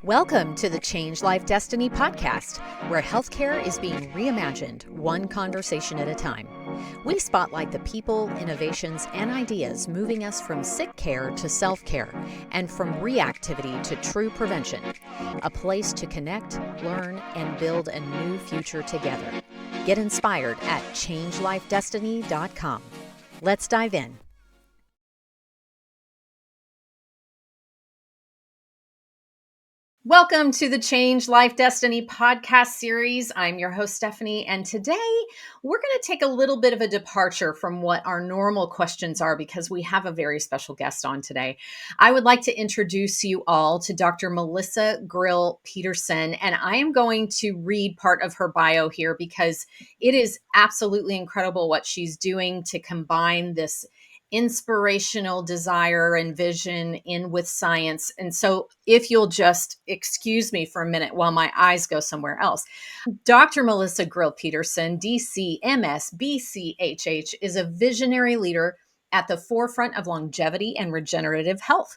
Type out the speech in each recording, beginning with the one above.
Welcome to the Change Life Destiny podcast, where healthcare is being reimagined one conversation at a time. We spotlight the people, innovations, and ideas moving us from sick care to self-care and from reactivity to true prevention. A place to connect, learn, and build a new future together. Get inspired at changelifedestiny.com. Let's dive in. Welcome to the Change Life Destiny podcast series. I'm your host, Stephanie, and today we're going to take a little bit of a departure from what our normal questions are because we have a very special guest on today. I would like to introduce you all to Dr. Melissa Grill Peterson, and I am going to read part of her bio here because it is absolutely incredible what she's doing to combine this inspirational desire and vision in with science. And so if you'll just excuse me for a minute while my eyes go somewhere else. Dr. Melissa Grill Peterson, DCMS, BCHH, is a visionary leader at the forefront of longevity and regenerative health.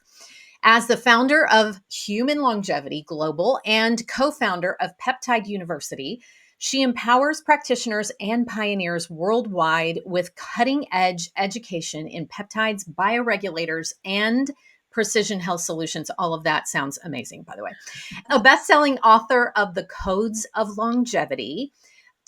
As the founder of Human Longevity Global and co-founder of Peptide University, she empowers practitioners and pioneers worldwide with cutting-edge education in peptides, bioregulators, and precision health solutions. All of that sounds amazing, by the way. A best-selling author of The Codes of Longevity,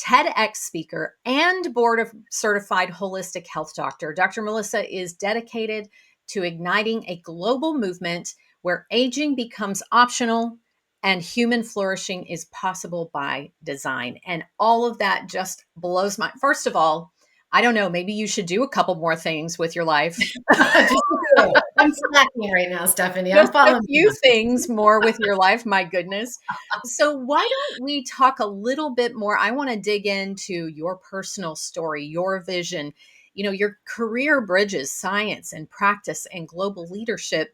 TEDx speaker, and board of certified holistic health doctor, Dr. Melissa is dedicated to igniting a global movement where aging becomes optional and human flourishing is possible by design. And all of that just blows my, first of all, I don't know, maybe you should do a couple more things with your life. I'm slacking right now, Stephanie. I'm Just following a few things more with your life, my goodness. So why don't we talk a little bit more? I want to dig into your personal story, your vision. You know, your career bridges science and practice and global leadership.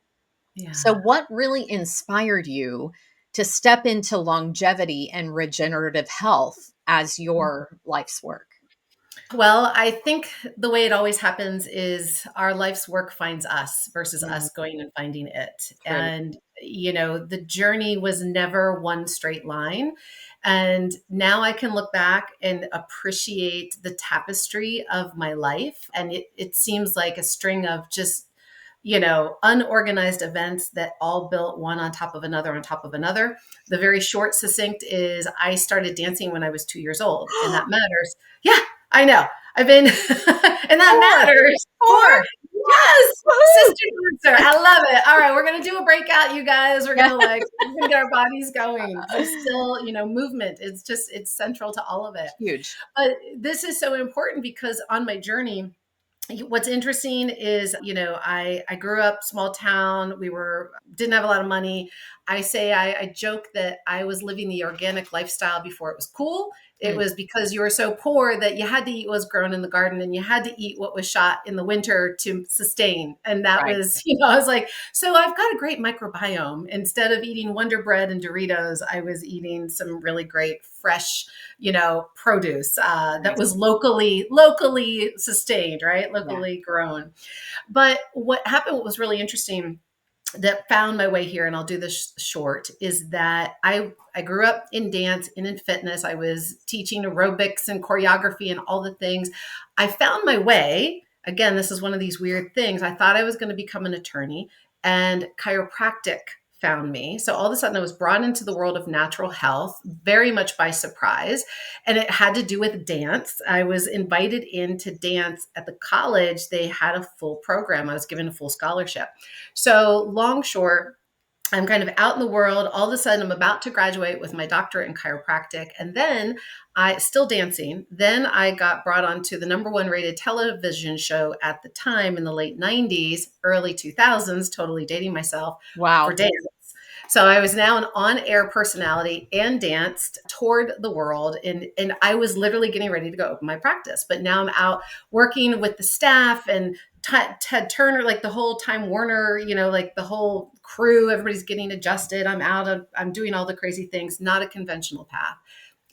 Yeah. So what really inspired you to step into longevity and regenerative health as your life's work? Well, I think the way it always happens is our life's work finds us versus us going and finding it. Brilliant. And, you know, the journey was never one straight line. And now I can look back and appreciate the tapestry of my life. And it seems like a string of just unorganized events that all built one on top of another on top of another. The very short, succinct is I started dancing when I was 2 years old, and that matters. Yeah, I know. I've been, and that matters. Four. Yes, sister dancer. I love it. All right, we're gonna do a breakout, you guys. We're gonna get our bodies going. There's still, movement. It's central to all of it. Huge. But this is so important because on my journey, what's interesting is, I grew up small town. Didn't have a lot of money. I joke that I was living the organic lifestyle before it was cool. It was because you were so poor that you had to eat what was grown in the garden and you had to eat what was shot in the winter to sustain. And that was, I was like, so I've got a great microbiome. Instead of eating Wonder Bread and Doritos, I was eating some really great fresh, produce that was locally sustained, right? Locally grown. But what happened, what was really interesting that found my way here, and I'll do this short, is that I grew up in dance and in fitness. I was teaching aerobics and choreography and all the things. I found my way. Again, this is one of these weird things. I thought I was going to become an attorney, and chiropractic found me. So all of a sudden I was brought into the world of natural health very much by surprise. And it had to do with dance. I was invited in to dance at the college. They had a full program. I was given a full scholarship. So long, short, I'm kind of out in the world. All of a sudden, I'm about to graduate with my doctorate in chiropractic. And then still dancing. Then I got brought onto the #1 rated television show at the time in the late 90s, early 2000s, totally dating myself for dance. So I was now an on-air personality and danced, toured the world. And I was literally getting ready to go open my practice. But now I'm out working with the staff and Ted Turner, like the whole Time Warner, like the whole crew, everybody's getting adjusted. I'm doing all the crazy things, not a conventional path.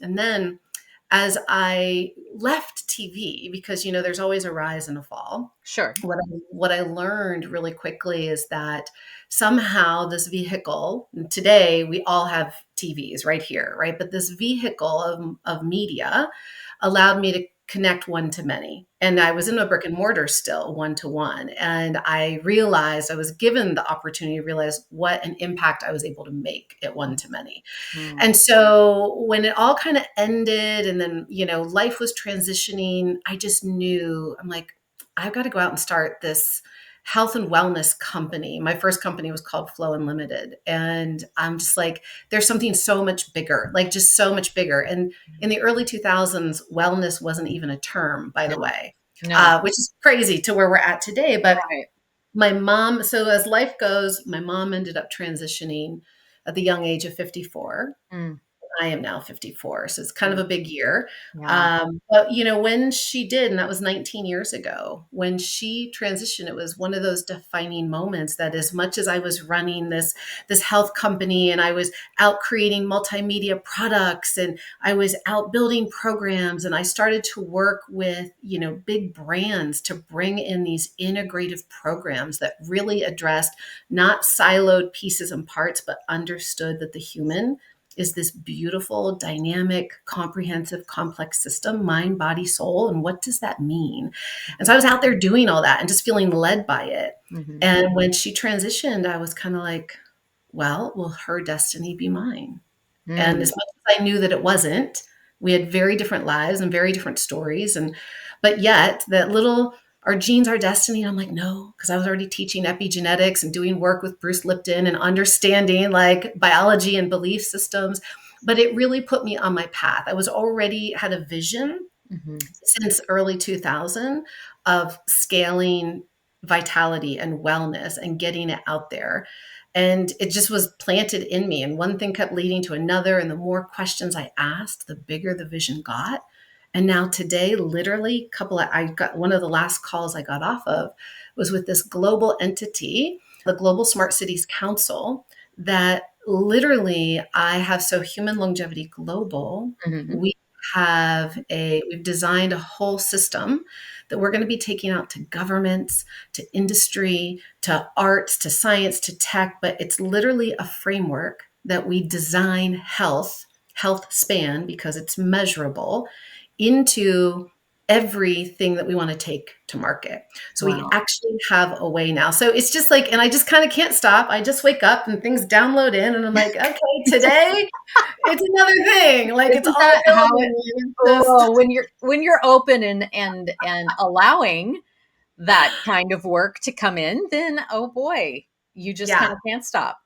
And then as I left TV, because, there's always a rise and a fall. Sure. What I learned really quickly is that somehow this vehicle, today we all have TVs right here, right? But this vehicle of media allowed me to connect one to many. And I was in a brick and mortar still, one to one. And I realized, I was given the opportunity to realize what an impact I was able to make at one to many. Mm. And so when it all kind of ended and then, life was transitioning, I just knew, I'm like, I've got to go out and start this health and wellness company. My first company was called Flow Unlimited. And I'm just like, there's something so much bigger, like just so much bigger. And in the early 2000s, wellness wasn't even a term, by the No, way, no. which is crazy to where we're at today. But Right. my mom, so as life goes, my mom ended up transitioning at the young age of 54. Mm. I am now 54, so it's kind of Mm. a big year. Yeah. But when she did, and that was 19 years ago, when she transitioned, it was one of those defining moments that, as much as I was running this health company and I was out creating multimedia products and I was out building programs and I started to work with, big brands to bring in these integrative programs that really addressed not siloed pieces and parts, but understood that the human is this beautiful, dynamic, comprehensive, complex system, mind, body, soul. And what does that mean? And so I was out there doing all that and just feeling led by it. Mm-hmm. And when she transitioned, I was kind of like, well, will her destiny be mine? And Mm. as much as I knew that it wasn't, we had very different lives and very different stories. But yet that little, our genes, our destiny. And I'm like, no, because I was already teaching epigenetics and doing work with Bruce Lipton and understanding like biology and belief systems. But it really put me on my path. I was already had a vision Mm-hmm. since early 2000 of scaling vitality and wellness and getting it out there. And it just was planted in me. And one thing kept leading to another. And the more questions I asked, the bigger the vision got. And now today, literally, I got one of the last calls I got off of was with this global entity, the Global Smart Cities Council, that literally I have. So Human Longevity Global, Mm-hmm. we've designed a whole system that we're going to be taking out to governments, to industry, to arts, to science, to tech. But it's literally a framework that we design health span, because it's measurable, into everything that we want to take to market. So we Wow. actually have a way now. So it's just like, and I just kind of can't stop. I just wake up and things download in and I'm like, okay, today it's another thing. Like it's Isn't all that how available. it? It's just Oh, when you're open and allowing that kind of work to come in, then oh boy, you just kind yeah. of can't stop.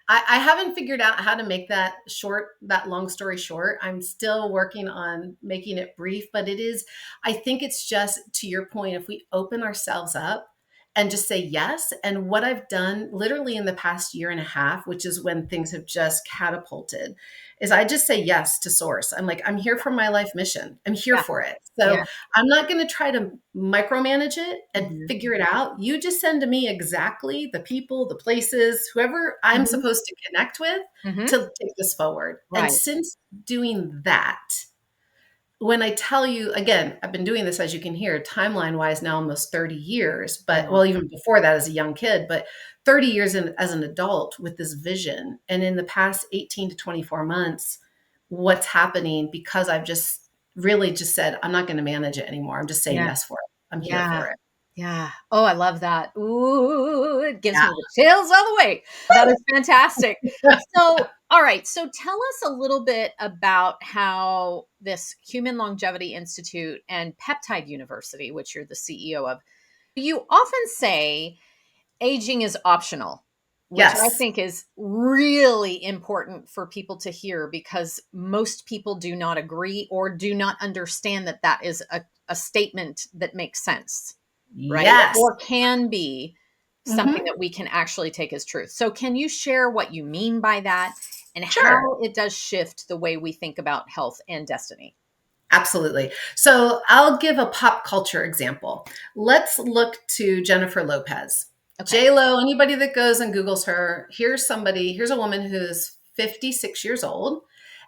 I haven't figured out how to make that long story short. I'm still working on making it brief, but I think it's just to your point, if we open ourselves up and just say yes. And what I've done literally in the past year and a half, which is when things have just catapulted, is I just say yes to source. I'm like, I'm here for my life mission. I'm here Yeah. for it. Yeah. So I'm not going to try to micromanage it and Mhm. figure it out. You just send to me exactly the people, the places, whoever I'm Mhm. supposed to connect with Mhm. to take this forward. And Right. since doing that, when I tell you, again, I've been doing this, as you can hear, timeline wise now almost 30 years, but Wow. well, even before that as a young kid, but 30 years as an adult with this vision. And in the past 18 to 24 months, what's happening, because I've just really just said, I'm not going to manage it anymore. I'm just saying Yeah. yes for it. I'm here Yeah. for it. Yeah. Oh, I love that. Ooh, it gives Yeah. me the chills all the way. That is fantastic. So, all right. So, tell us a little bit about how this Human Longevity Institute and Peptide University, which you're the CEO of, you often say aging is optional, which I Yes. think is really important for people to hear because most people do not agree or do not understand that that is a statement that makes sense, right? Yes. Or can be something Hmm. that we can actually take as truth. So, can you share what you mean by that and Sure. how it does shift the way we think about health and destiny? Absolutely. So I'll give a pop culture example. Let's look to Jennifer Lopez. Okay. J Lo, anybody that goes and Googles her, here's a woman who's 56 years old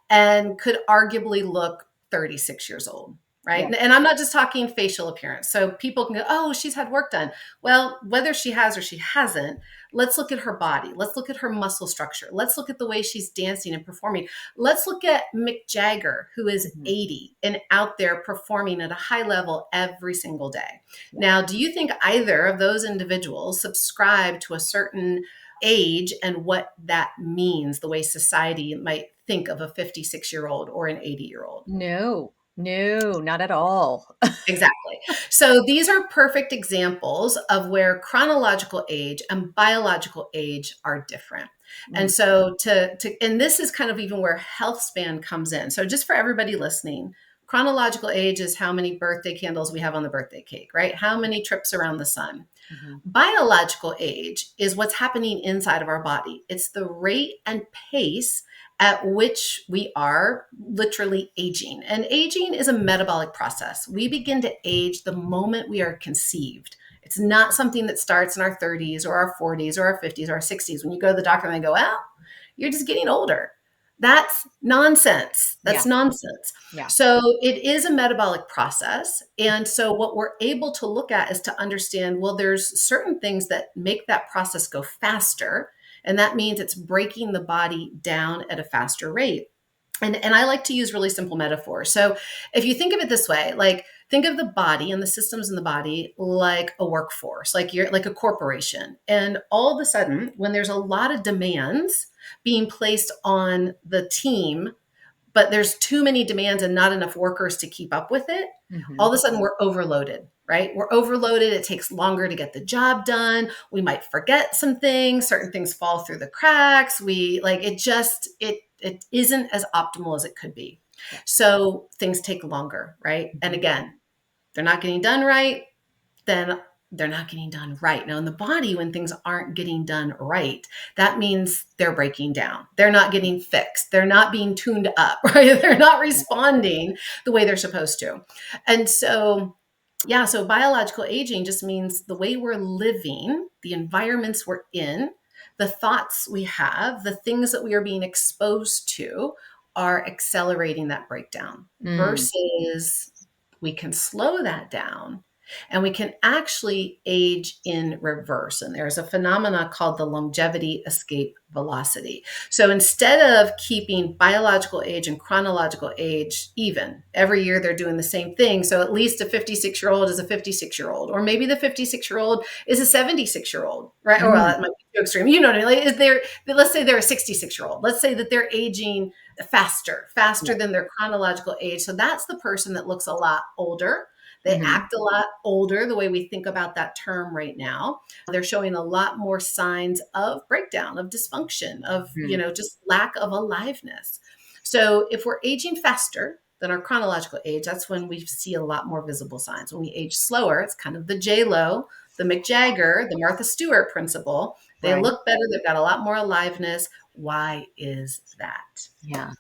and could arguably look 36 years old. right? Yeah. And I'm not just talking facial appearance. So people can go, oh, she's had work done. Well, whether she has or she hasn't, let's look at her body. Let's look at her muscle structure. Let's look at the way she's dancing and performing. Let's look at Mick Jagger, who is Mhm. 80 and out there performing at a high level every single day. Yeah. Now, do you think either of those individuals subscribe to a certain age and what that means, the way society might think of a 56-year-old or an 80-year-old? No, no, not at all. Exactly. So these are perfect examples of where chronological age and biological age are different. And Mm, so and this is kind of even where health span comes in. So just for everybody listening, chronological age is how many birthday candles we have on the birthday cake, right? How many trips around the sun. mhm, Biological age is what's happening inside of our body. It's the rate and pace at which we are literally aging. And aging is a metabolic process. We begin to age the moment we are conceived. It's not something that starts in our 30s or our 40s or our 50s or our 60s. When you go to the doctor and they go, well, you're just getting older. That's nonsense. yeah, That's nonsense. yeah, So it is a metabolic process. And so what we're able to look at is to understand, well, there's certain things that make that process go faster. And that means it's breaking the body down at a faster rate. And I like to use really simple metaphors. So if you think of it this way, like think of the body and the systems in the body like a workforce, like you're like a corporation. And all of a sudden, when there's a lot of demands being placed on the team, but there's too many demands and not enough workers to keep up with it, all mhm, of a sudden we're overloaded, right? We're overloaded. It takes longer to get the job done. We might forget some things, certain things fall through the cracks. We like it isn't as optimal as it could be. yeah, So things take longer, right? And mhm, again, they're not getting done right, then they're not getting done right. Now, in the body, when things aren't getting done right, that means they're breaking down. They're not getting fixed. They're not being tuned up, right? They're not yeah, responding the way they're supposed to. And so, yeah, so biological aging just means the way we're living, the environments we're in, the thoughts we have, the things that we are being exposed to are accelerating that breakdown mm, versus we can slow that down and we can actually age in reverse. And there's a phenomena called the longevity escape velocity. So instead of keeping biological age and chronological age even, every year they're doing the same thing. So at least a 56-year-old is a 56-year-old, or maybe the 56-year-old is a 76-year-old, right? Or well, mm, that might be too extreme. You know what I mean? Like, is there, let's say they're a 66-year-old. Let's say that they're aging faster yeah, than their chronological age. So that's the person that looks a lot older. They mhm, act a lot older, the way we think about that term right now. They're showing a lot more signs of breakdown, of dysfunction, of, mhm, just lack of aliveness. So if we're aging faster than our chronological age, that's when we see a lot more visible signs. When we age slower, it's kind of the J-Lo, the Mick Jagger, the Martha Stewart principle. They right, look better. They've got a lot more aliveness. Why is that? yeah,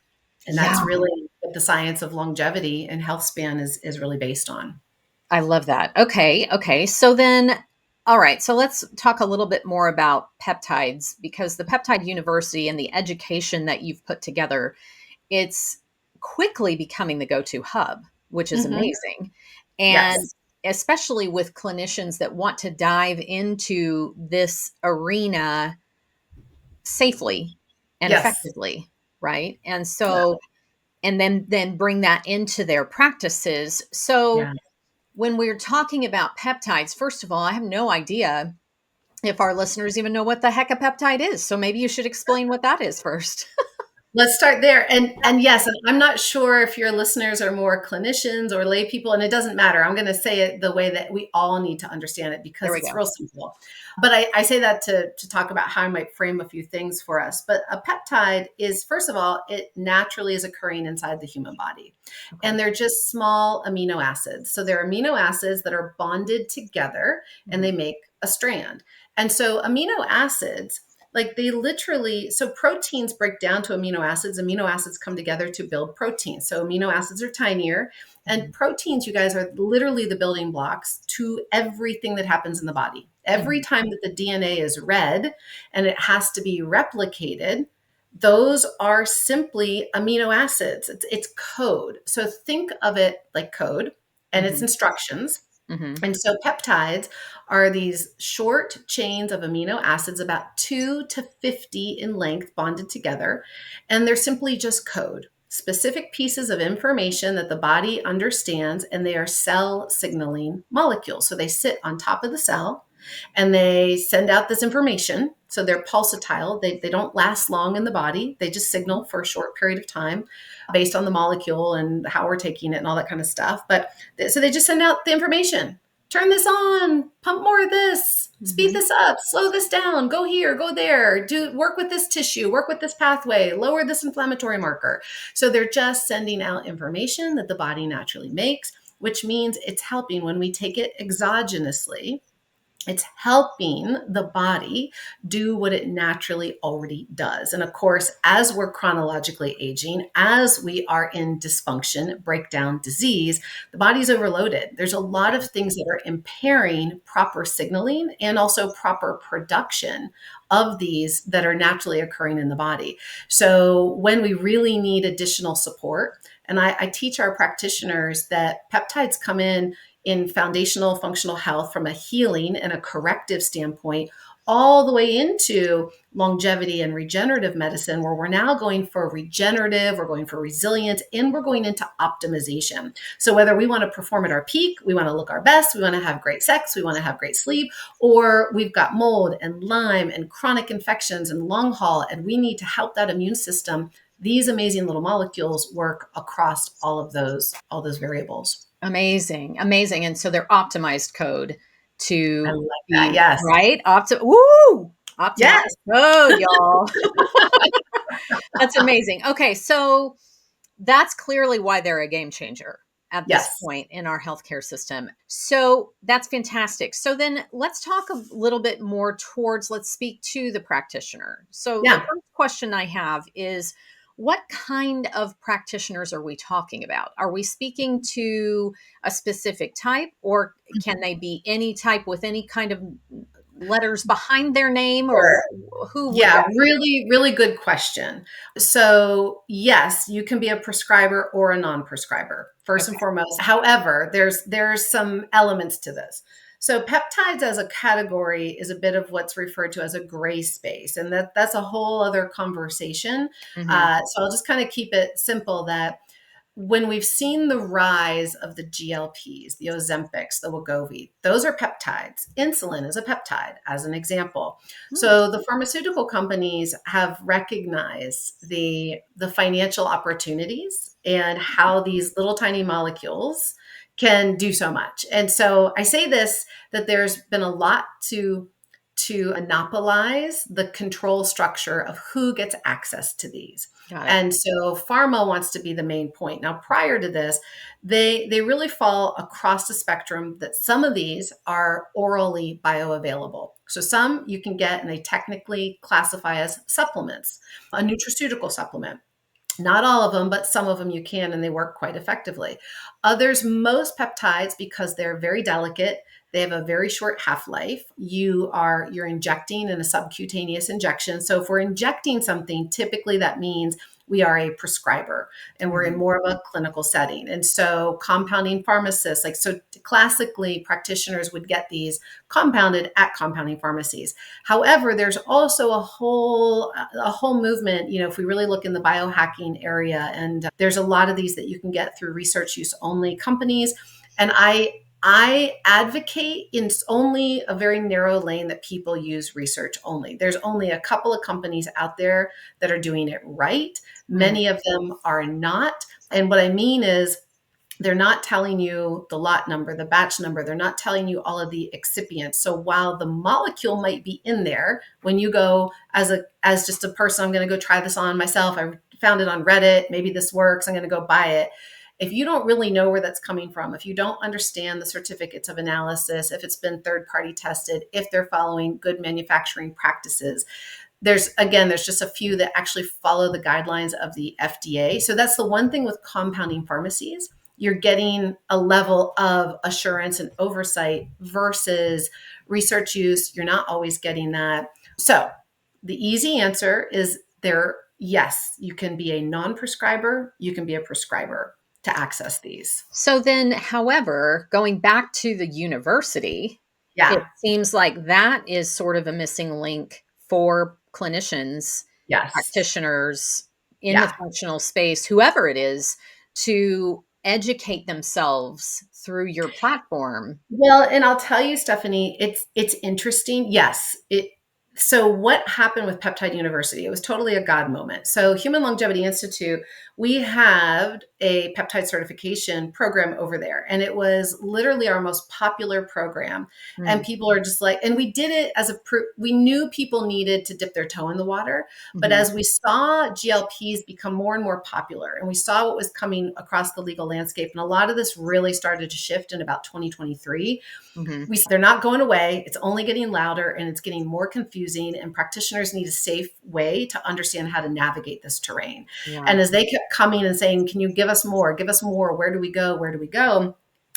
And yeah. that's really what the science of longevity and health span is really based on. I love that. Okay, okay. So then, all right. So let's talk a little bit more about peptides because the Peptide University and the education that you've put together, it's quickly becoming the go-to hub, which is Mhm. amazing. And Yes. especially with clinicians that want to dive into this arena safely and Yes. effectively, right? And Yeah. so and then bring that into their practices. So Yeah. when we're talking about peptides, first of all, I have no idea if our listeners even know what the heck a peptide is. So maybe you should explain what that is first. Let's start there. And yes, and I'm not sure if your listeners are more clinicians or lay people, and it doesn't matter. I'm going to say it the way that we all need to understand it There because we it's go. real simple. But I say that to talk about how I might frame a few things for us. But a peptide is, first of all, it naturally is occurring inside the human body. Okay. And they're just small amino acids. So they're amino acids that are bonded together and Mhm. they make a strand. And so amino acids, like they literally, so proteins break down to amino acids. Amino acids come together to build proteins. So amino acids are tinier, and Mhm. proteins, you guys, are literally the building blocks to everything that happens in the body. Every Mhm. time that the DNA is read and it has to be replicated, Those are simply amino acids. It's code. So think of it like code and it's Hmm. instructions. Hmm. And so peptides are these short chains of amino acids, about 2 to 50 in length, bonded together. And they're simply just code, specific pieces of information that the body understands, and they are cell signaling molecules. So they sit on top of the cell and they send out this information. So they're pulsatile. They don't last long in the body. They just signal for a short period of time based on the molecule and how we're taking it and all that kind of stuff. But so they just send out the information. Turn this on, pump more of this, speed Hmm. this up, slow this down, go here, go there, do work with this tissue, work with this pathway, lower this inflammatory marker. So they're just sending out information that the body naturally makes, which means it's helping when we take it exogenously. It's helping the body do what it naturally already does. And of course, as we're chronologically aging, as we are in dysfunction, breakdown, disease, the body's overloaded. There's a lot of things that are impairing proper signaling and also proper production of these that are naturally occurring in the body. So when we really need additional support, and I teach our practitioners that peptides come in foundational functional health from a healing and a corrective standpoint, all the way into longevity and regenerative medicine, where we're now going for regenerative, we're going for resilience, and we're going into optimization. So whether we want to perform at our peak, we want to look our best, we want to have great sex, we want to have great sleep, or we've got mold and Lyme and chronic infections and long haul, and we need to help that immune system. These amazing little molecules work across all those variables. Amazing, amazing. And so they're optimized code I to like that. be Yes. right. Woo! Yes. Optimized code, y'all. That's amazing. Okay, so that's clearly why they're a game changer at this Yes. point in our healthcare system. So that's fantastic. So then let's talk a little bit more towards, let's speak to the practitioner. So the Yeah. first question I have is, what kind of practitioners are we talking about? Are we speaking to a specific type, or can they be any type with any kind of letters behind their name, or Sure. who would Yeah, that be? really, really good question. So, yes, you can be a prescriber or a non-prescriber, first and Okay. foremost. However, there's some elements to this. So, peptides as a category is a bit of what's referred to as a gray space, and that's a whole other conversation. Hmm. So, I'll just kind of keep it simple that when we've seen the rise of the GLPs, the Ozempics, the Wegovy, those are peptides. Insulin is a peptide, as an example. Hmm. So the pharmaceutical companies have recognized the financial opportunities and how these little tiny molecules can do so much. And so I say this, that there's been a lot to monopolize the control structure of who gets access to these. Got it. And so pharma wants to be the main point. Now, prior to this, they really fall across the spectrum, that some of these are orally bioavailable. So some you can get and they technically classify as supplements, a nutraceutical supplement. Not all of them, but some of them you can, and they work quite effectively. Others, most peptides, because they're very delicate, they have a very short half-life. You're injecting in a subcutaneous injection. So if we're injecting something, typically that means we are a prescriber and we're in Mhm. more of a clinical setting. And so compounding pharmacists, like so classically practitioners would get these compounded at compounding pharmacies. However, there's also a whole movement, if we really look in the biohacking area, and there's a lot of these that you can get through research use only companies. And I advocate in only a very narrow lane that people use research only. There's only a couple of companies out there that are doing it right. Mm. Many of them are not. And what I mean is, they're not telling you the lot number, the batch number. They're not telling you all of the excipients. So while the molecule might be in there, when you go as just a person, I'm going to go try this on myself. I found it on Reddit. Maybe this works. I'm going to go buy it. If you don't really know where that's coming from, if you don't understand the certificates of analysis, if it's been third party tested, if they're following good manufacturing practices, there's just a few that actually follow the guidelines of the FDA. So that's the one thing with compounding pharmacies. You're getting a level of assurance and oversight versus research use. You're not always getting that. So the easy answer is, they're yes, you can be a non-prescriber, you can be a prescriber to access these. So then, however, going back to the university, it Yeah. seems like that is sort of a missing link for clinicians, Yes. practitioners in the Yeah. functional space, whoever it is, to educate themselves through your platform. Well, and I'll tell you, Stephanie, it's interesting. Yes, it so what happened with Peptide University? It was totally a God moment. So Human Longevity Institute, we had a peptide certification program over there, and it was literally our most popular program. And Mm, people are just like, and we did it as we knew people needed to dip their toe in the water, but mhm, as we saw GLPs become more and more popular, and we saw what was coming across the legal landscape, and a lot of this really started to shift in about 2023. mhm. They're not going away. It's only getting louder and it's getting more confusing. And practitioners need a safe way to understand how to navigate this terrain. Yeah. And as they kept coming and saying, "Can you give us more? Give us more. Where do we go? Where do we go?"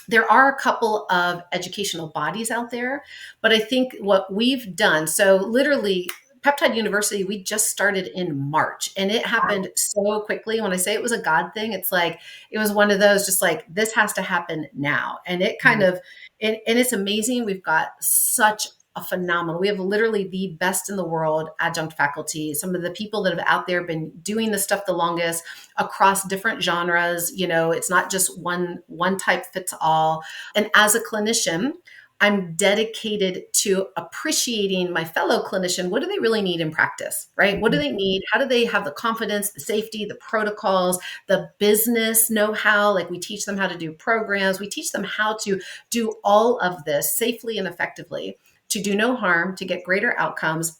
There are a couple of educational bodies out there, but I think what we've done, so literally, Peptide University, we just started in March and it happened so quickly. When I say it was a God thing, it's like it was one of those just like, this has to happen now. And it kind Mhm, of, and it's amazing. We've got such a phenomenal, we have literally the best in the world adjunct faculty, some of the people that have out there been doing this stuff the longest across different genres. It's not just one type fits all. And as a clinician, I'm dedicated to appreciating my fellow clinician. What do they really need in practice, right? What do mhm, they need? How do they have the confidence, the safety, the protocols, the business know-how? Like we teach them how to do programs. We teach them how to do all of this safely and effectively to do no harm, to get greater outcomes.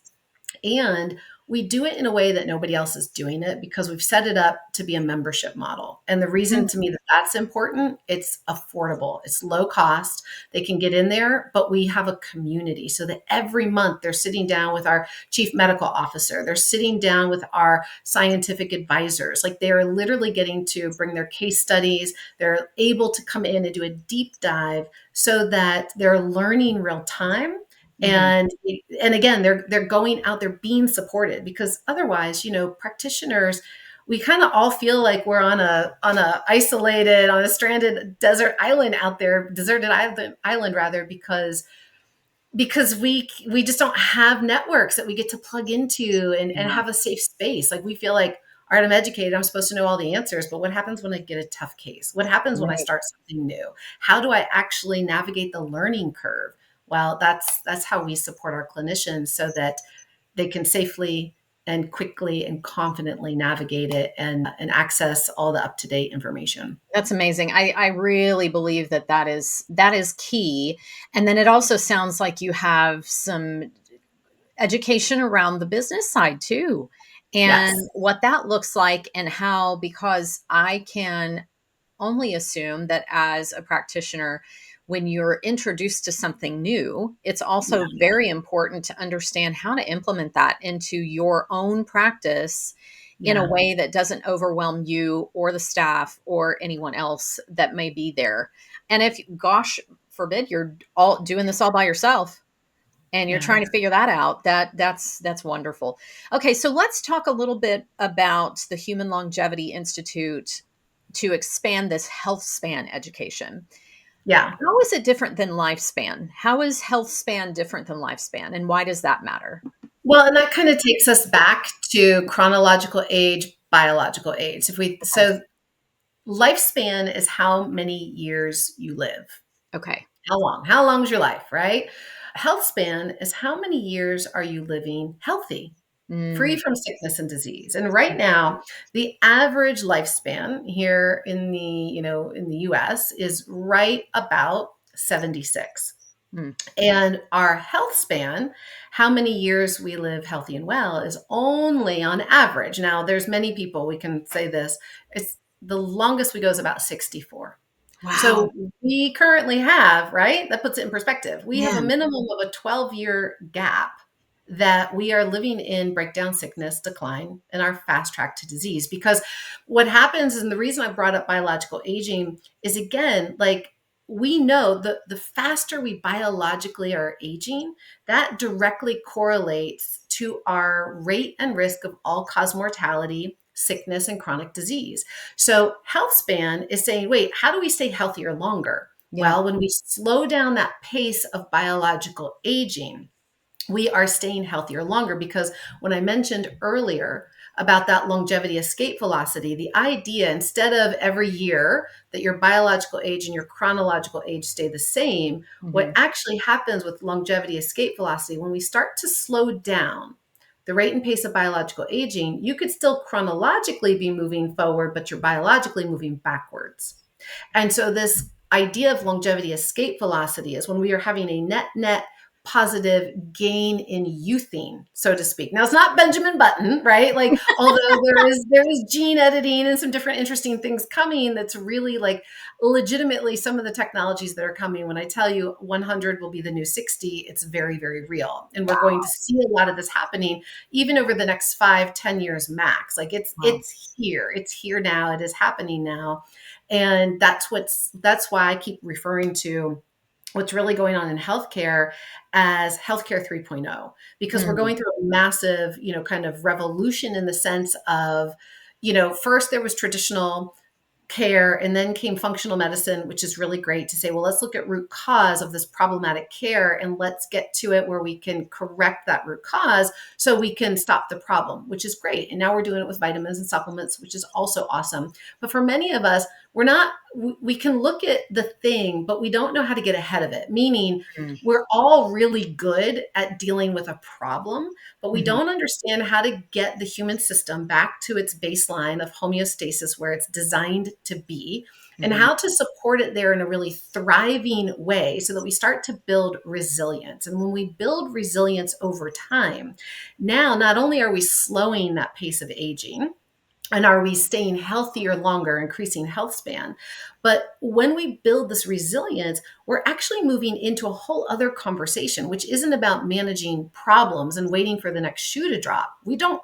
And we do it in a way that nobody else is doing it because we've set it up to be a membership model. And the reason to me that that's important, it's affordable, it's low cost. They can get in there, but we have a community so that every month they're sitting down with our chief medical officer, they're sitting down with our scientific advisors. Like they're literally getting to bring their case studies. They're able to come in and do a deep dive so that they're learning real time, mhm. and again, they're going out, they're being supported, because otherwise, practitioners, we kind of all feel like we're on a isolated, on a stranded desert island out there, deserted island rather, because we just don't have networks that we get to plug into and Yeah, have a safe space. Like we feel like, all right, I'm educated, I'm supposed to know all the answers, but what happens when I get a tough case? What happens when I right. start something new? How do I actually navigate the learning curve? Well, that's how we support our clinicians so that they can safely and quickly and confidently navigate it and access all the up-to-date information. That's amazing. I really believe that is key. And then it also sounds like you have some education around the business side too, Yes. and what that looks like, and how, because I can only assume that as a practitioner, when you're introduced to something new, it's also Yeah. very important to understand how to implement that into your own practice in a Yeah. way that doesn't overwhelm you or the staff or anyone else that may be there. And if, gosh forbid, you're all doing this all by yourself and you're Yeah. trying to figure that out, that's wonderful. Okay, so let's talk a little bit about the Human Longevity Institute to expand this health span education. Yeah. How is it different than lifespan? How is health span different than lifespan, and why does that matter? Well, and that kind of takes us back to chronological age, biological age. If we Okay. so lifespan is how many years you live. Okay. How long? How long is your life, right? Health span is how many years are you living healthy, free Mm, from sickness and disease. And right now, the average lifespan here in the US is right about 76. mm, And our health span, how many years we live healthy and well, is only on average. Now, there's many people, we can say this, it's the longest we go is about 64. wow. So we currently have, right? That puts it in perspective. We have a Man. minimum of a 12-year gap that we are living in breakdown, sickness, decline, and our fast track to disease. Because what happens, and the reason I brought up biological aging is, again, like we know the faster we biologically are aging, that directly correlates to our rate and risk of all-cause mortality, sickness, and chronic disease. So Healthspan is saying, wait, how do we stay healthier longer? Yeah. Well, when we slow down that pace of biological aging, we are staying healthier longer, because when I mentioned earlier about that longevity escape velocity, the idea, instead of every year that your biological age and your chronological age stay the same, what Hmm. actually happens with longevity escape velocity, when we start to slow down the rate and pace of biological aging, you could still chronologically be moving forward, but you're biologically moving backwards. And so this idea of longevity escape velocity is when we are having a net positive gain in youthing, so to speak. Now it's not Benjamin Button, right? Like, although there is gene editing and some different interesting things coming, that's really like legitimately some of the technologies that are coming. When I tell you 100 will be the new 60, it's very, very real. And we're going to see a lot of this happening even over the next 5-10 years max. Like Wow. it's here now. It is happening now. And that's why I keep referring to what's really going on in healthcare as healthcare 3.0, because we're Mm. going through a massive, kind of revolution, in the sense of, first there was traditional care, and then came functional medicine, which is really great to say, well, let's look at root cause of this problematic care, and let's get to it where we can correct that root cause so we can stop the problem, which is great. And now we're doing it with vitamins and supplements, which is also awesome. But for many of us, we can look at the thing, but we don't know how to get ahead of it. Meaning, Mm. we're all really good at dealing with a problem, but we Mhm. don't understand how to get the human system back to its baseline of homeostasis, where it's designed to be, and Mhm. how to support it there in a really thriving way, so that we start to build resilience. And when we build resilience over time, now not only are we slowing that pace of aging, and are we staying healthier longer, increasing health span? But when we build this resilience, we're actually moving into a whole other conversation, which isn't about managing problems and waiting for the next shoe to drop.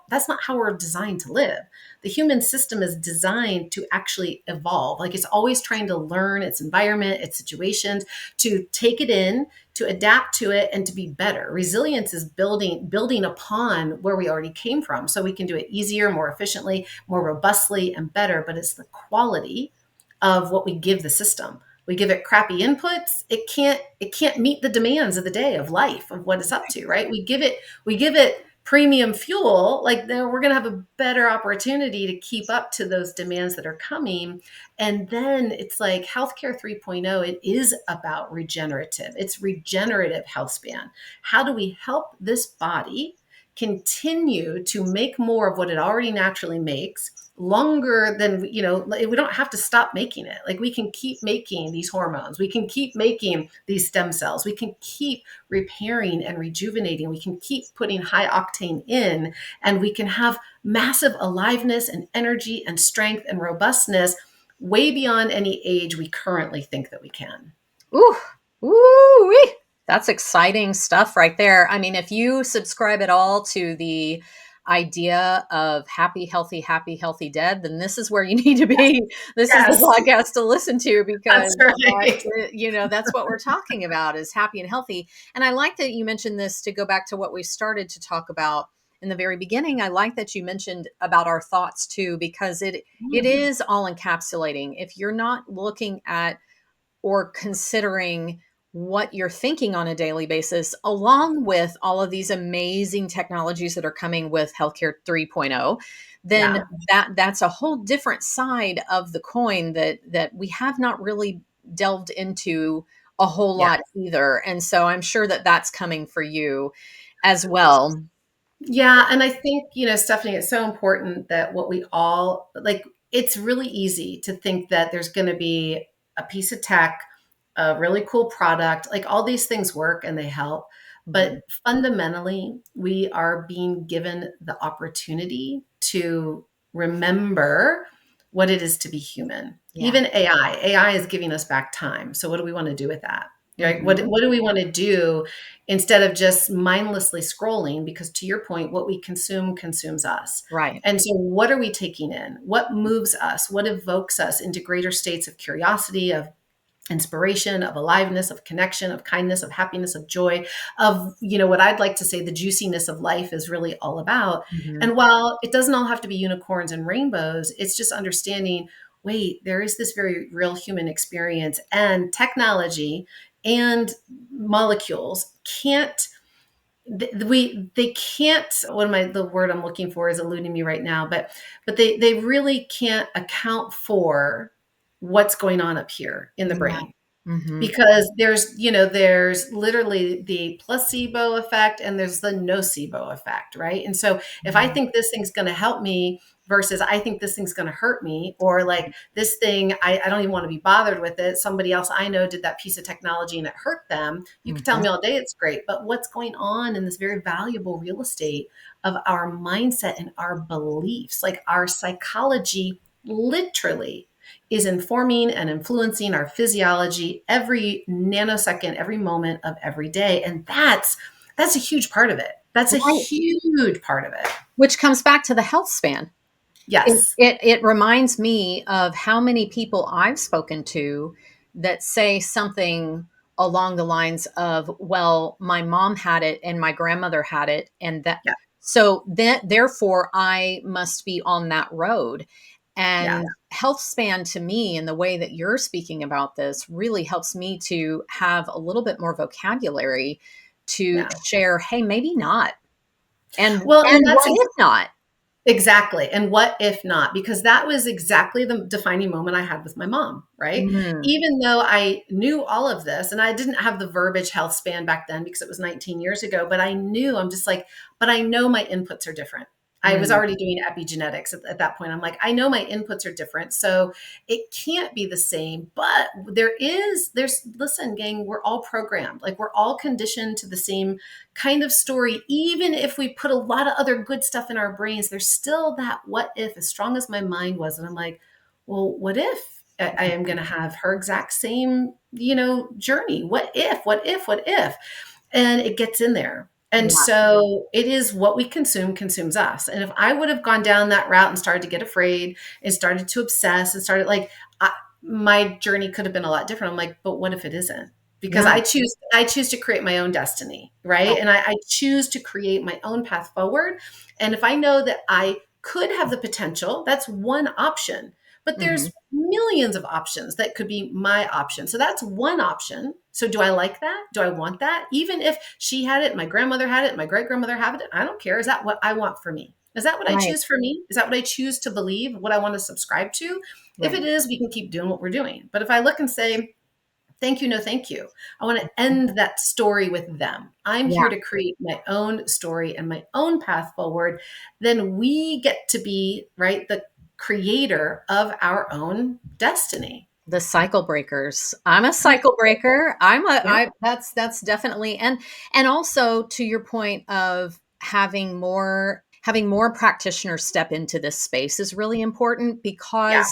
That's not how we're designed to live. The human system is designed to actually evolve. Like, it's always trying to learn its environment, its situations, to take it in, to adapt to it, and to be better. Resilience is building upon where we already came from, so we can do it easier, more efficiently, more robustly, and better. But it's the quality of what we give the system. We give it crappy inputs, it can't meet the demands of the day, of life, of what it's up to, right? We give it premium fuel, like, then we're going to have a better opportunity to keep up to those demands that are coming. And then it's like healthcare 3.0, it is about regenerative. It's regenerative health span. How do we help this body continue to make more of what it already naturally makes longer than, we don't have to stop making it. Like, we can keep making these hormones, we can keep making these stem cells, we can keep repairing and rejuvenating, we can keep putting high octane in, and we can have massive aliveness and energy and strength and robustness way beyond any age we currently think that we can. Ooh, ooh, that's exciting stuff right there. I mean, if you subscribe at all to the idea of happy, healthy, dead, then this is where you need to be. This is the Yes, podcast to listen to, that's because right. that's what we're talking about, is happy and healthy. And I like that you mentioned this, to go back to what we started to talk about in the very beginning. I like that you mentioned about our thoughts too, because it Mhm. is all encapsulating. If you're not looking at or considering what you're thinking on a daily basis, along with all of these amazing technologies that are coming with healthcare 3.0, then Yeah. that's a whole different side of the coin that we have not really delved into a whole Yeah. lot either. And so I'm sure that that's coming for you as well. Yeah, and I think, Stephanie, it's so important that what we all like, it's really easy to think that there's going to be a piece of tech, a really cool product, like all these things work and they help. Mhm. But fundamentally, we are being given the opportunity to remember what it is to be human. Yeah. Even AI is giving us back time. So what do we want to do with that? Right? What, Mhm. what do we want to do instead of just mindlessly scrolling? Because to your point, what we consume consumes us. Right. And so what are we taking in? What moves us? What evokes us into greater states of curiosity, of inspiration, of aliveness, of connection, of kindness, of happiness, of joy, of, what I'd like to say the juiciness of life is really all about. Mhm. And while it doesn't all have to be unicorns and rainbows, it's just understanding, wait, there is this very real human experience, and technology and molecules can't they can't, what am I the word I'm looking for is eluding me right now, but they really can't account for what's going on up here in the Yeah. brain, Mhm. because there's literally the placebo effect and there's the nocebo effect, right? And so if I Mhm. think this thing's going to help me versus I think this thing's going to hurt me, or like this thing, I don't even want to be bothered with it. Somebody else I know did that piece of technology and it hurt them. You could tell Mhm. me all day it's great, but what's going on in this very valuable real estate of our mindset and our beliefs, like our psychology, literally is informing and influencing our physiology every nanosecond, every moment of every day. And that's a huge part of it. That's a Right. huge part of it. Which comes back to the health span. It Yes. it it reminds me of how many people I've spoken to that say something along the lines of, "Well, my mom had it and my grandmother had it, and that Yeah. so that therefore I must be on that road." Yeah. And health span to me, and the way that you're speaking about this, really helps me to have a little bit more vocabulary to Yeah. share, "Hey, maybe not." Well, and And what if not? exactly. And what if not? Because that was exactly the defining moment I had with my mom, right? Mm, Even though I knew all of this, and I didn't have the verbiage health span back then because it was 19 years ago, but I knew, I'm just like, but I know my inputs are different. I was mm, already doing epigenetics at that point. I'm like, I know my inputs are different. So it can't be the same, but listen, gang, we're all programmed. Like we're all conditioned to the same kind of story. Even if we put a lot of other good stuff in our brains, there's still that what if, as strong as my mind was. And I'm like, well, what if I am going to have her exact same, journey? What if, what if, what if? And it gets in there. And yeah. so it is what we consume consumes us. And if I would have gone down that route and started to get afraid and started to obsess and started like, I, my journey could have been a lot different. I'm like, but what if it isn't? Because Yeah. I choose to create my own destiny, right? And I choose to create my own path forward. And if I know that I could have the potential, that's one option. But Mhm. there's millions of options that could be my option. So that's one option. So do I like that? Do I want that? Even if she had it, my grandmother had it, my great grandmother had it, I don't care. Is that what I want for me? Is that what I Right, choose for me? Is that what I choose to believe? What I want to subscribe to? If it right. is, we can keep doing what we're doing. But if I look and say, thank you, no thank you, I want to end that story with them. I'm Yeah, here to create my own story and my own path forward. Then we get to be, right, the creator of our own destiny. the cycle breakers. I'm a cycle breaker. Yeah. That's definitely, and also to your point of having more practitioners step into this space is really important Yeah.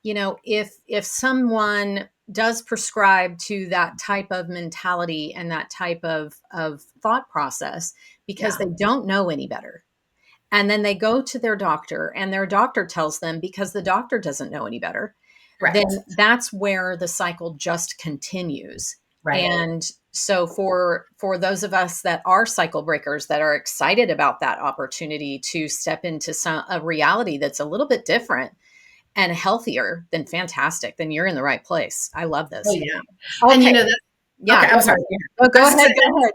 because, if someone does prescribe to that type of mentality and that type of thought process because Yeah. they don't know any better. And then they go to their doctor, and their doctor tells them because the doctor doesn't know any better, Correct. then that's where the cycle just continues. Right. And so for those of us that are cycle breakers that are excited about that opportunity to step into a reality that's a little bit different and healthier, then fantastic. Then you're in the right place. I love Oh this. yeah. And Okay. that, Yeah, okay, go I'm ahead. sorry. Oh, I go was ahead. just Go ahead.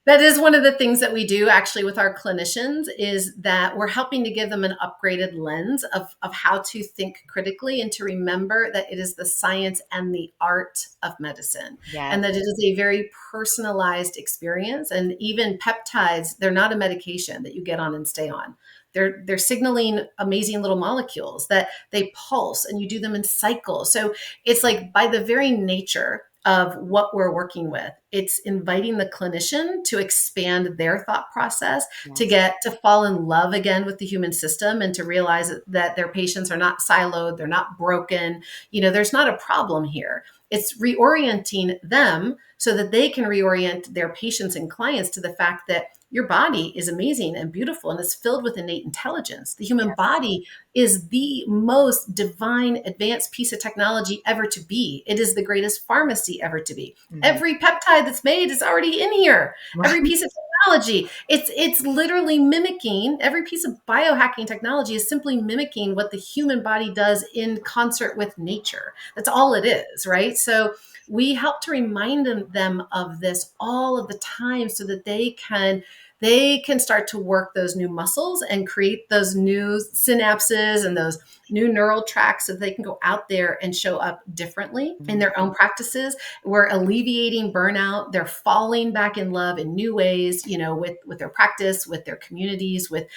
That is one of the things that we do actually with our clinicians is that we're helping to give them an upgraded lens of how to think critically and to remember that it is the science and the art of medicine Yes. and that it is a very personalized experience. And even peptides, they're not a medication that you get on and stay on. They're signaling amazing little molecules that they pulse and you do them in cycles. So it's like by the very nature of what we're working with, it's inviting the clinician to expand their thought process, to Yes. get to fall in love again with the human system and to realize that their patients are not siloed, they're not broken. There's not a problem here. It's reorienting them so that they can reorient their patients and clients to the fact that your body is amazing and beautiful and is filled with innate intelligence. The human Yes. body is the most divine, advanced piece of technology ever to be. It is the greatest pharmacy ever to be. Mhm. Every peptide that's made is already in here. Every Right. piece of technology, it's literally mimicking, every piece of biohacking technology is simply mimicking what the human body does in concert with nature. That's all it is, right? So we help to remind them of this all of the time so that they can start to work those new muscles and create those new synapses and those new neural tracks so they can go out there and show up differently in Mhm. their own practices. We're alleviating burnout. They're falling back in love in new ways, with their practice, with their communities, with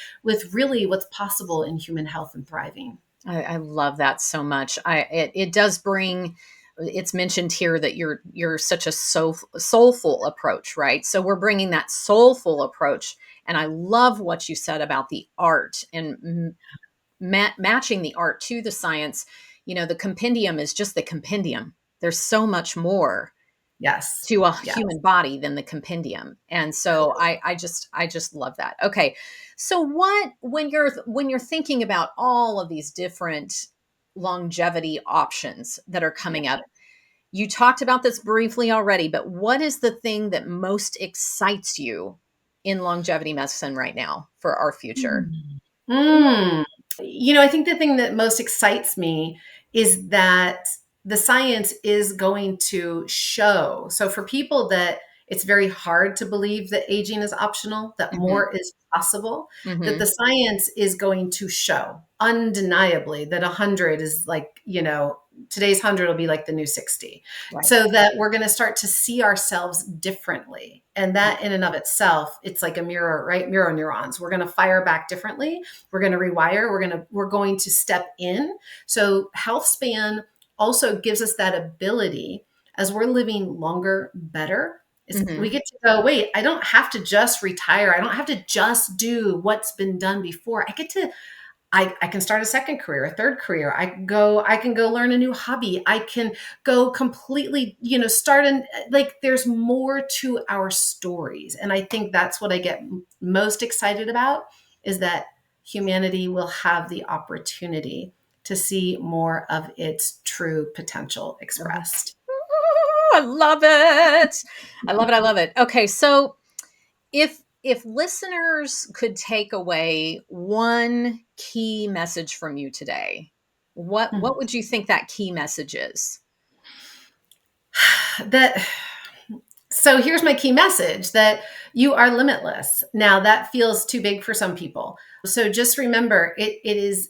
really what's possible in human health and thriving. I love that so much. It does bring. It's mentioned here that you're such a soulful approach, right? So we're bringing that soulful approach, and I love what you said about the art and matching the art to the science. The compendium is just the compendium. There's so much more Yes. to a Yes. human body than the compendium. And so I just love that. Okay. So what when you're thinking about all of these different longevity options that are coming up, you talked about this briefly already, but what is the thing that most excites you in longevity medicine right now for our future? Mm. I think the thing that most excites me is that the science is going to show. So, for people that it's very hard to believe that aging is optional, that Hmm. more is possible, that Hmm. the science is going to show undeniably that 100 is like, today's 100 will be like the new 60. Right. So that we're going to start to see ourselves differently. And that in and of itself, it's like a mirror, right? Mirror neurons. We're going to fire back differently. We're going to rewire. We're going to step in. So Healthspan also gives us that ability as we're living longer, better. Is we Hmm. get to go, wait, I don't have to just retire. I don't have to just do what's been done before. I can start a second career, a third career. I can go learn a new hobby. I can go completely, start and like there's more to our stories. And I think that's what I get most excited about is that humanity will have the opportunity to see more of its true potential expressed. I love it. I love it. I love it. Okay, so if listeners could take away one key message from you today, what would you think that key message is? That So here's my key message that you are limitless. Now that feels too big for some people. So just remember it is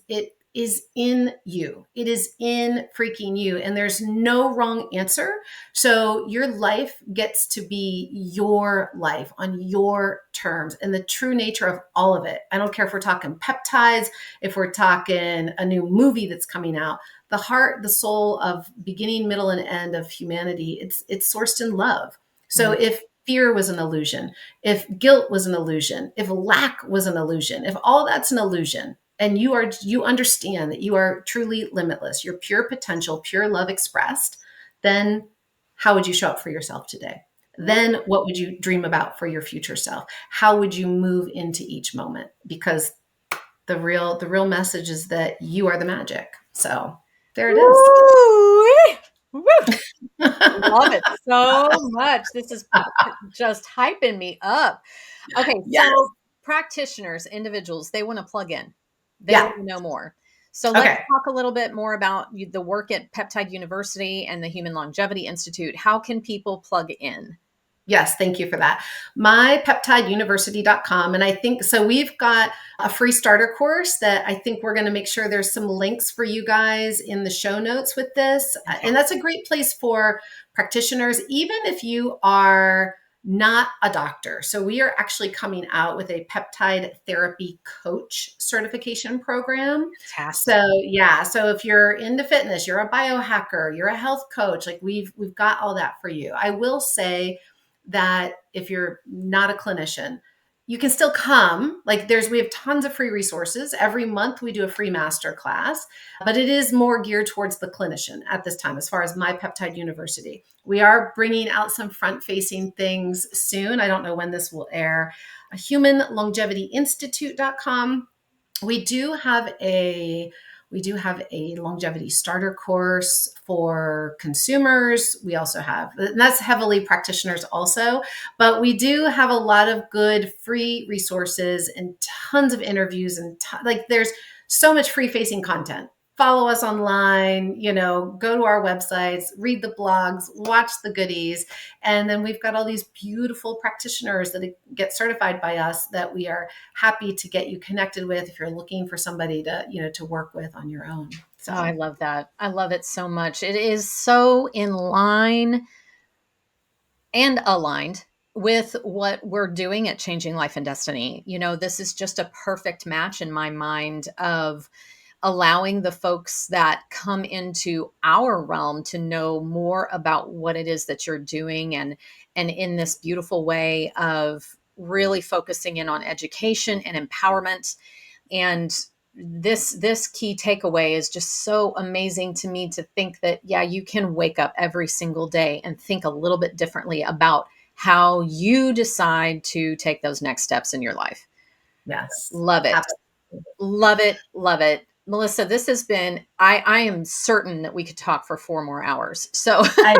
in you. It is in freaking you and there's no wrong answer. So your life gets to be your life on your terms and the true nature of all of it. I don't care if we're talking peptides, if we're talking a new movie that's coming out, the heart, the soul of beginning, middle, and end of humanity, it's sourced in love. So Mm, if fear was an illusion, if guilt was an illusion, if lack was an illusion, if all that's an illusion, and you understand that you are truly limitless, you're pure potential, pure love expressed, then how would you show up for yourself today? Then what would you dream about for your future self? How would you move into each moment? Because the real message is that you are the magic. So there it is. Woo! Woo! Love it so much. This is just hyping me up. Okay, Yes. so practitioners, individuals, they want to plug in. They Yeah. want to know more. So let's Okay. talk a little bit more about the work at Peptide University and the Human Longevity Institute. How can people plug in? Yes, thank you for that. MyPeptideUniversity.com. And I think so. We've got a free starter course that I think we're going to make sure there's some links for you guys in the show notes with this. And that's a great place for practitioners, even if you are not a doctor. So we are actually coming out with a peptide therapy coach certification program. Fantastic. So yeah, so if you're into fitness, you're a biohacker, you're a health coach, like we've got all that for you. I will say that if you're not a clinician, you can still come. Like we have tons of free resources. Every month we do a free master class, but it is more geared towards the clinician at this time, as far as my Peptide University. We are bringing out some front facing things soon. I don't know when this will air. humanlongevity.institute.com. We do have a longevity starter course for consumers. We also have, and that's heavily practitioners also, but we do have a lot of good free resources and tons of interviews and like there's so much free facing content. Follow us online, go to our websites, read the blogs, watch the goodies. And then we've got all these beautiful practitioners that get certified by us that we are happy to get you connected with if you're looking for somebody to work with on your own. So Oh, I love that. I love it so much. It is so in line and aligned with what we're doing at Changing Life and Destiny. This is just a perfect match in my mind of allowing the folks that come into our realm to know more about what it is that you're doing, and in this beautiful way of really focusing in on education and empowerment. And this key takeaway is just so amazing to me, to think that, yeah, you can wake up every single day and think a little bit differently about how you decide to take those next steps in your life. yes, Love it. absolutely. Love it. Love it. Melissa, this has been, I am certain that we could talk for 4 more hours. So, I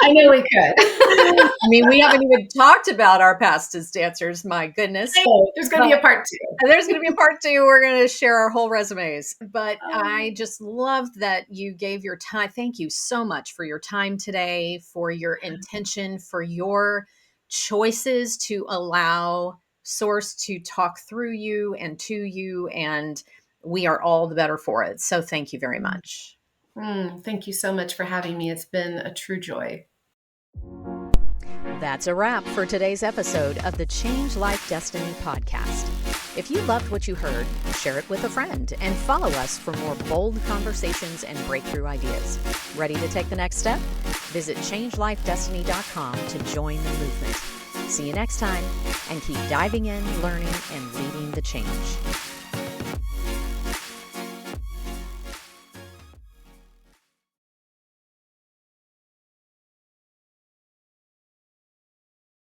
know we could. I mean, we haven't even talked about our past as dancers. My goodness. There's going to be a part 2. There's going to be a part 2. We're going to share our whole resumes. But I Oh. just loved that you gave your time. Thank you so much for your time today, for your intention, for your choices to allow Source to talk through you and to you. And we are all the better for it. So thank you very much. Thank you so much for having me. It's been a true joy. That's a wrap for today's episode of the Change Life Destiny podcast. If you loved what you heard, share it with a friend and follow us for more bold conversations and breakthrough ideas. Ready to take the next step? Visit changelifedestiny.com to join the movement. See you next time, and keep diving in, learning, and leading the change.